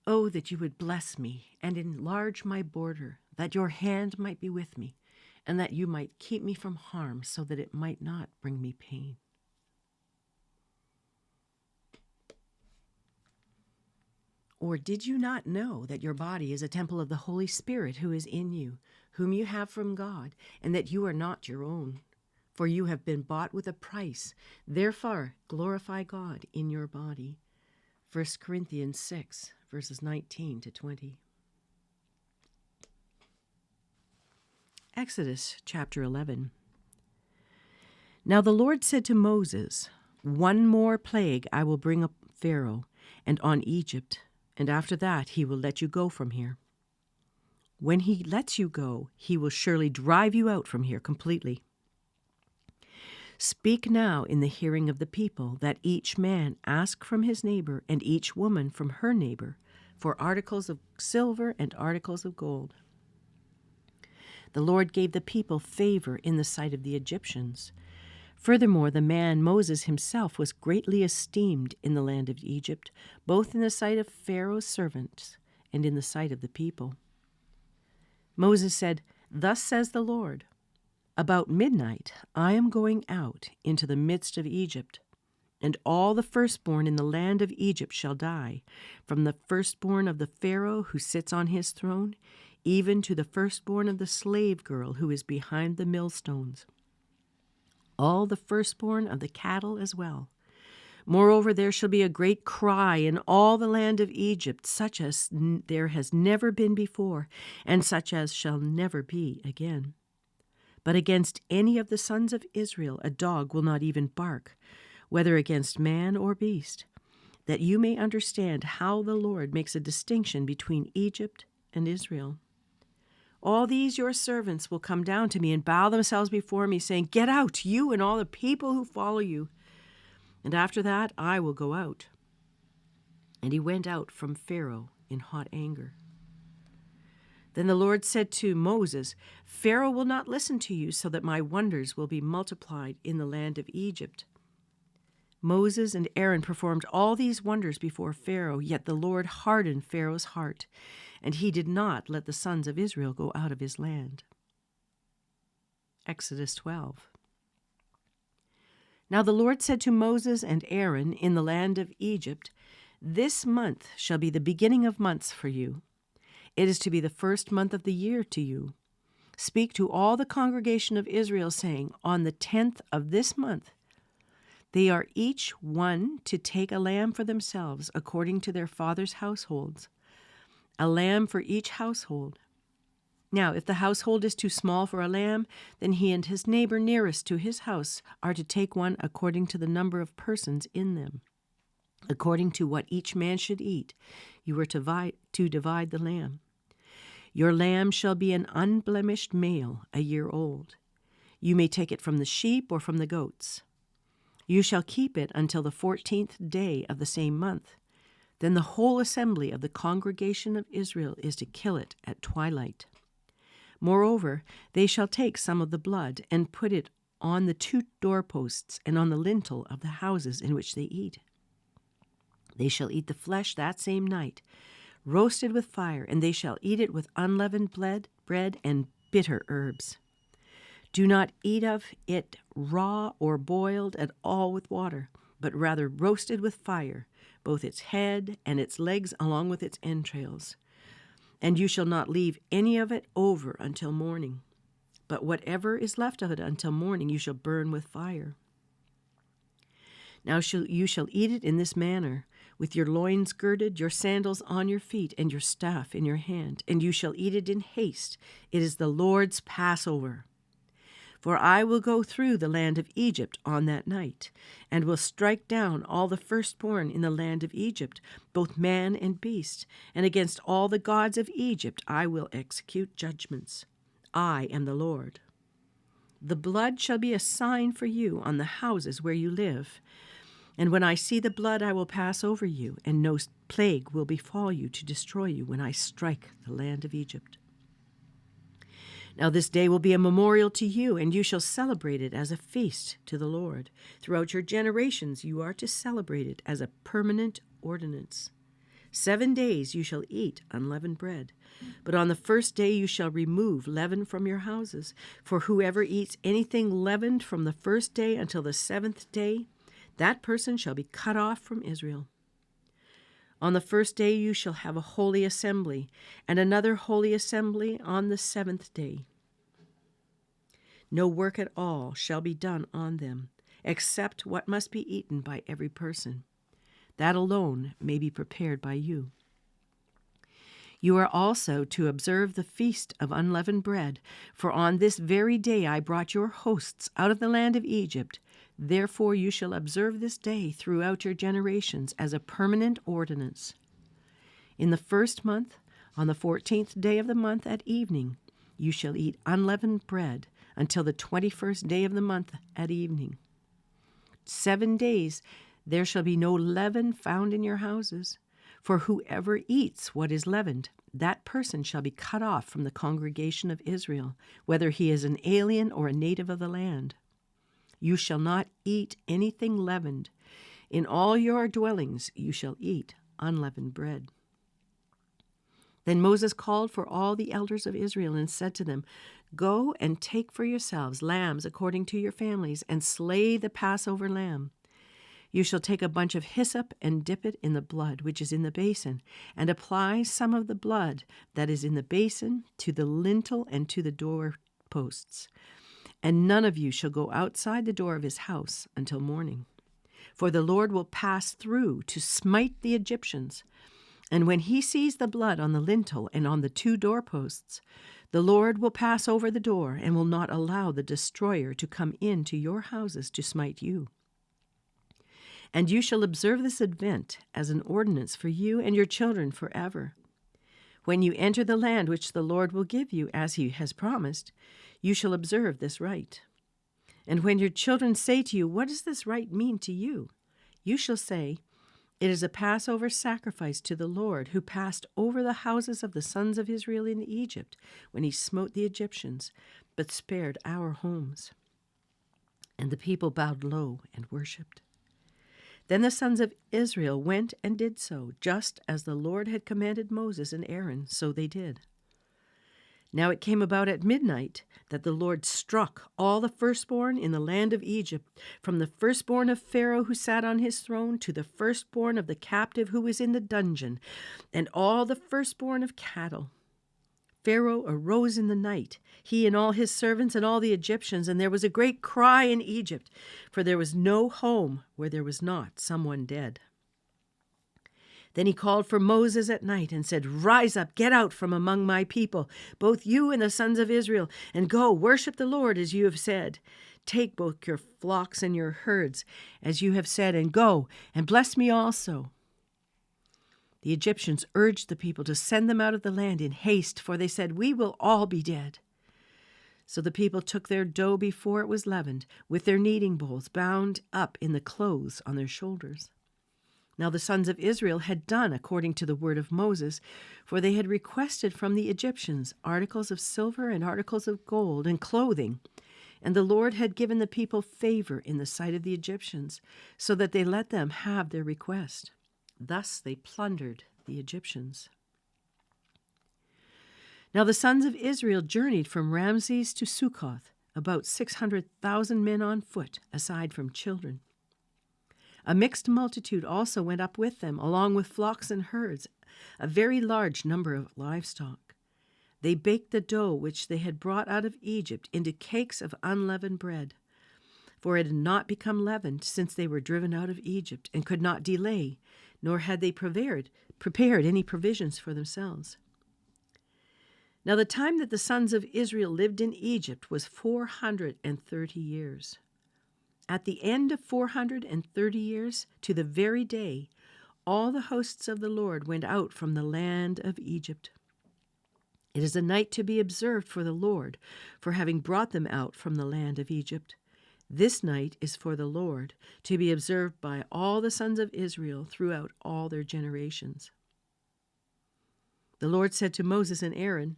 Oh, that you would bless me and enlarge my border, that your hand might be with me, and that you might keep me from harm so that it might not bring me pain. Or did you not know that your body is a temple of the Holy Spirit who is in you, whom you have from God, and that you are not your own? For you have been bought with a price. Therefore, glorify God in your body. 1 Corinthians 6, verses 19 to 20. Exodus chapter 11. Now the Lord said to Moses, "One more plague I will bring up Pharaoh and on Egypt, and after that he will let you go from here. When he lets you go, he will surely drive you out from here completely. Speak now in the hearing of the people, that each man ask from his neighbor and each woman from her neighbor for articles of silver and articles of gold." The Lord gave the people favor in the sight of the Egyptians. Furthermore, the man Moses himself was greatly esteemed in the land of Egypt, both in the sight of Pharaoh's servants and in the sight of the people. Moses said, "Thus says the Lord, about midnight I am going out into the midst of Egypt, and all the firstborn in the land of Egypt shall die, from the firstborn of the Pharaoh who sits on his throne, even to the firstborn of the slave girl who is behind the millstones. All the firstborn of the cattle as well. Moreover, there shall be a great cry in all the land of Egypt, such as there has never been before, and such as shall never be again. But against any of the sons of Israel a dog will not even bark, whether against man or beast, that you may understand how the Lord makes a distinction between Egypt and Israel. All these your servants will come down to me and bow themselves before me, saying, 'Get out, you and all the people who follow you.' And after that I will go out." And he went out from Pharaoh in hot anger. Then the Lord said to Moses, "Pharaoh will not listen to you, so that my wonders will be multiplied in the land of Egypt." Moses and Aaron performed all these wonders before Pharaoh, yet the Lord hardened Pharaoh's heart, and he did not let the sons of Israel go out of his land. Exodus 12. Now the Lord said to Moses and Aaron in the land of Egypt, "This month shall be the beginning of months for you. It is to be the first month of the year to you. Speak to all the congregation of Israel, saying, on the 10th of this month, they are each one to take a lamb for themselves according to their father's households, a lamb for each household. Now, if the household is too small for a lamb, then he and his neighbor nearest to his house are to take one according to the number of persons in them. According to what each man should eat, you are to divide the lamb. Your lamb shall be an unblemished male, a year old. You may take it from the sheep or from the goats. You shall keep it until the 14th day of the same month. Then the whole assembly of the congregation of Israel is to kill it at twilight. Moreover, they shall take some of the blood and put it on the 2 doorposts and on the lintel of the houses in which they eat. They shall eat the flesh that same night, roasted with fire, and they shall eat it with unleavened bread and bitter herbs. Do not eat of it raw or boiled at all with water, but rather roasted with fire, both its head and its legs along with its entrails. And you shall not leave any of it over until morning, but whatever is left of it until morning you shall burn with fire. Now you shall eat it in this manner, with your loins girded, your sandals on your feet, and your staff in your hand, and you shall eat it in haste. It is the Lord's Passover. For I will go through the land of Egypt on that night, and will strike down all the firstborn in the land of Egypt, both man and beast, and against all the gods of Egypt I will execute judgments. I am the Lord. The blood shall be a sign for you on the houses where you live. And when I see the blood, I will pass over you, and no plague will befall you to destroy you when I strike the land of Egypt. Now this day will be a memorial to you, and you shall celebrate it as a feast to the Lord. Throughout your generations you are to celebrate it as a permanent ordinance. 7 days you shall eat unleavened bread, but on the first day you shall remove leaven from your houses. For whoever eats anything leavened from the first day until the 7th day, that person shall be cut off from Israel. On the first day you shall have a holy assembly, and another holy assembly on the 7th day. No work at all shall be done on them, except what must be eaten by every person. That alone may be prepared by you. You are also to observe the feast of unleavened bread, for on this very day I brought your hosts out of the land of Egypt. Therefore you shall observe this day throughout your generations as a permanent ordinance. In the 1st month, on the 14th day of the month at evening, you shall eat unleavened bread until the 21st day of the month at evening. 7 days there shall be no leaven found in your houses, for whoever eats what is leavened, that person shall be cut off from the congregation of Israel, whether he is an alien or a native of the land. You shall not eat anything leavened. In all your dwellings you shall eat unleavened bread. Then Moses called for all the elders of Israel and said to them, Go and take for yourselves lambs according to your families, and slay the Passover lamb. You shall take a bunch of hyssop and dip it in the blood which is in the basin, and apply some of the blood that is in the basin to the lintel and to the doorposts. And none of you shall go outside the door of his house until morning. For the Lord will pass through to smite the Egyptians. And when he sees the blood on the lintel and on the 2 doorposts, the Lord will pass over the door and will not allow the destroyer to come into your houses to smite you. And you shall observe this event as an ordinance for you and your children forever. When you enter the land which the Lord will give you, as he has promised, you shall observe this rite. And when your children say to you, What does this rite mean to you? You shall say, It is a Passover sacrifice to the Lord, who passed over the houses of the sons of Israel in Egypt when he smote the Egyptians, but spared our homes. And the people bowed low and worshipped. Then the sons of Israel went and did so, just as the Lord had commanded Moses and Aaron, so they did. Now it came about at midnight that the Lord struck all the firstborn in the land of Egypt, from the firstborn of Pharaoh who sat on his throne to the firstborn of the captive who was in the dungeon, and all the firstborn of cattle. Pharaoh arose in the night, he and all his servants and all the Egyptians, and there was a great cry in Egypt, for there was no home where there was not someone dead. Then he called for Moses at night and said, Rise up, get out from among my people, both you and the sons of Israel, and go worship the Lord as you have said. Take both your flocks and your herds, as you have said, and go and bless me also. The Egyptians urged the people to send them out of the land in haste, for they said, We will all be dead. So the people took their dough before it was leavened, with their kneading bowls bound up in the clothes on their shoulders. Now the sons of Israel had done according to the word of Moses, for they had requested from the Egyptians articles of silver and articles of gold and clothing. And the Lord had given the people favor in the sight of the Egyptians, so that they let them have their request. Thus they plundered the Egyptians. Now the sons of Israel journeyed from Ramses to Succoth, about 600,000 men on foot, aside from children. A mixed multitude also went up with them, along with flocks and herds, a very large number of livestock. They baked the dough which they had brought out of Egypt into cakes of unleavened bread, for it had not become leavened since they were driven out of Egypt, and could not delay, nor had they prepared any provisions for themselves. Now the time that the sons of Israel lived in Egypt was 430 years. At the end of 430 years, to the very day, all the hosts of the Lord went out from the land of Egypt. It is a night to be observed for the Lord, for having brought them out from the land of Egypt. This night is for the Lord, to be observed by all the sons of Israel throughout all their generations. The Lord said to Moses and Aaron,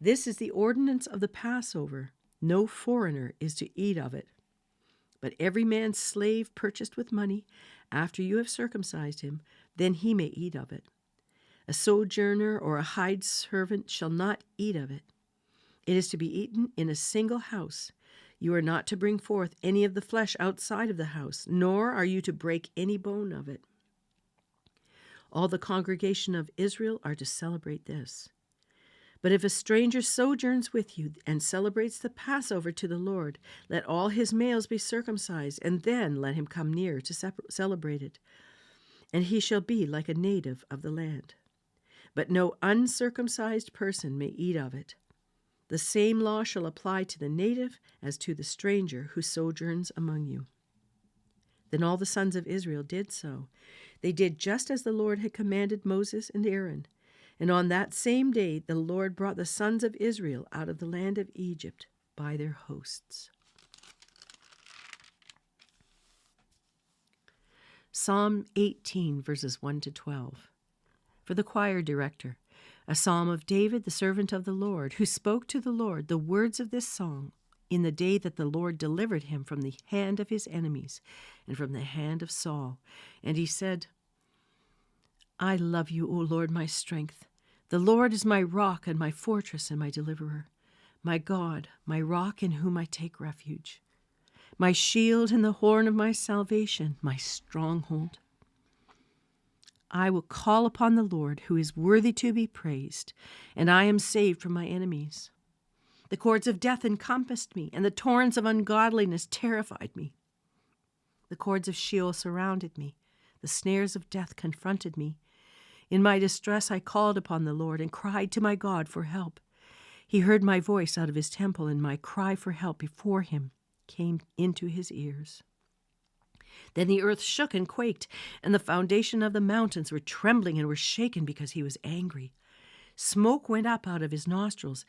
This is the ordinance of the Passover. No foreigner is to eat of it. But every man's slave purchased with money, after you have circumcised him, then he may eat of it. A sojourner or a hired servant shall not eat of it. It is to be eaten in a single house. You are not to bring forth any of the flesh outside of the house, nor are you to break any bone of it. All the congregation of Israel are to celebrate this. But if a stranger sojourns with you and celebrates the Passover to the Lord, let all his males be circumcised, and then let him come near to celebrate it. And he shall be like a native of the land. But no uncircumcised person may eat of it. The same law shall apply to the native as to the stranger who sojourns among you. Then all the sons of Israel did so. They did just as the Lord had commanded Moses and Aaron. And on that same day the Lord brought the sons of Israel out of the land of Egypt by their hosts. Psalm 18, verses 1 to 12. For the choir director, a psalm of David, the servant of the Lord, who spoke to the Lord the words of this song in the day that the Lord delivered him from the hand of his enemies and from the hand of Saul. And he said, I love you, O Lord, my strength. The Lord is my rock and my fortress and my deliverer, my God, my rock in whom I take refuge, my shield and the horn of my salvation, my stronghold. I will call upon the Lord, who is worthy to be praised, and I am saved from my enemies. The cords of death encompassed me, and the torrents of ungodliness terrified me. The cords of Sheol surrounded me. The snares of death confronted me. In my distress I called upon the Lord and cried to my God for help. He heard my voice out of his temple, and my cry for help before him came into his ears. Then the earth shook and quaked, and the foundation of the mountains were trembling and were shaken because he was angry. Smoke went up out of his nostrils,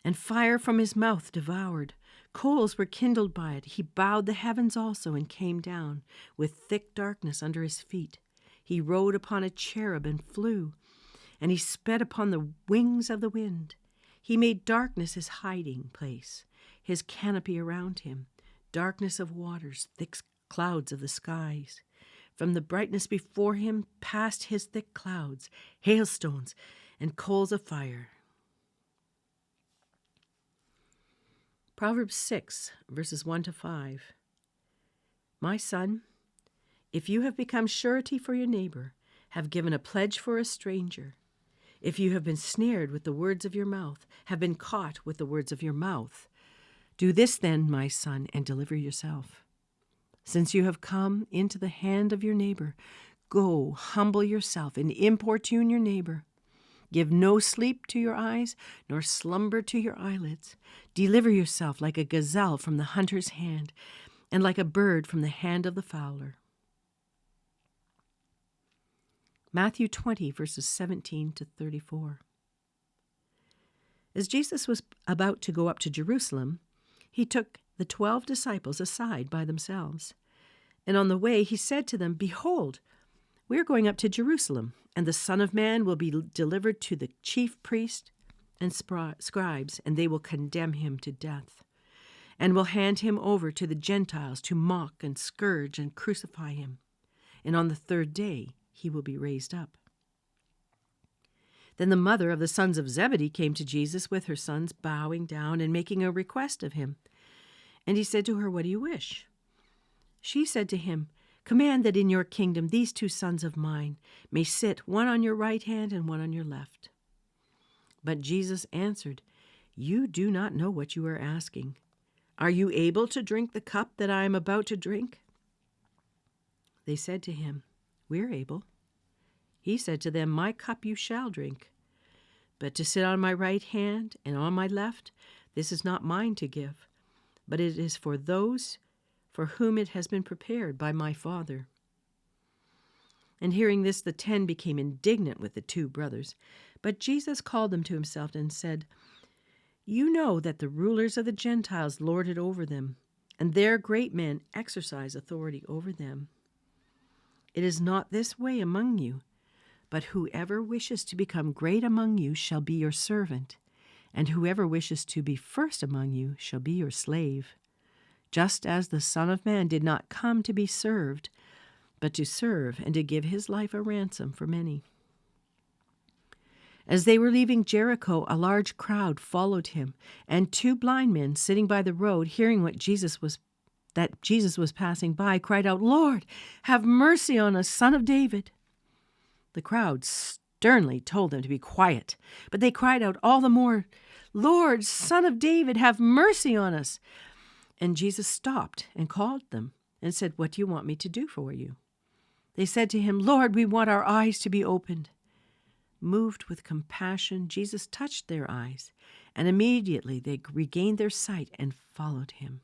and fire from his mouth devoured. Coals were kindled by it. He bowed the heavens also and came down with thick darkness under his feet. He rode upon a cherub and flew, and he sped upon the wings of the wind. He made darkness his hiding place, his canopy around him, darkness of waters, thick clouds of the skies. From the brightness before him passed his thick clouds, hailstones, and coals of fire. Proverbs 6, verses 1 to 5. My son, if you have become surety for your neighbor, have given a pledge for a stranger, if you have been snared with the words of your mouth, have been caught with the words of your mouth, do this then, my son, and deliver yourself. Since you have come into the hand of your neighbor, go, humble yourself, and importune your neighbor. Give no sleep to your eyes, nor slumber to your eyelids. Deliver yourself like a gazelle from the hunter's hand, and like a bird from the hand of the fowler. Matthew 20, verses 17 to 34. As Jesus was about to go up to Jerusalem, he took the 12 disciples aside by themselves. And on the way he said to them, Behold, we are going up to Jerusalem, and the Son of Man will be delivered to the chief priests and scribes, and they will condemn him to death, and will hand him over to the Gentiles to mock and scourge and crucify him. And on the third day he will be raised up. Then the mother of the sons of Zebedee came to Jesus with her sons, bowing down and making a request of him. And he said to her, What do you wish? She said to him, Command that in your kingdom these 2 sons of mine may sit, one on your right hand and one on your left. But Jesus answered, You do not know what you are asking. Are you able to drink the cup that I am about to drink? They said to him, We're able. He said to them, My cup you shall drink. But to sit on my right hand and on my left, this is not mine to give, but it is for those for whom it has been prepared by my Father. And hearing this, the 10 became indignant with the 2 brothers. But Jesus called them to himself and said, You know that the rulers of the Gentiles lord it over them, and their great men exercise authority over them. It is not this way among you, but whoever wishes to become great among you shall be your servant, and whoever wishes to be first among you shall be your slave. Just as the Son of Man did not come to be served, but to serve and to give his life a ransom for many. As they were leaving Jericho, a large crowd followed him, and 2 blind men sitting by the road, hearing that Jesus was passing by, cried out, "Lord, have mercy on us, Son of David." The crowd sternly told them to be quiet, but they cried out all the more, "Lord, Son of David, have mercy on us." And Jesus stopped and called them and said, "What do you want me to do for you?" They said to him, "Lord, we want our eyes to be opened." Moved with compassion, Jesus touched their eyes, and immediately they regained their sight and followed him.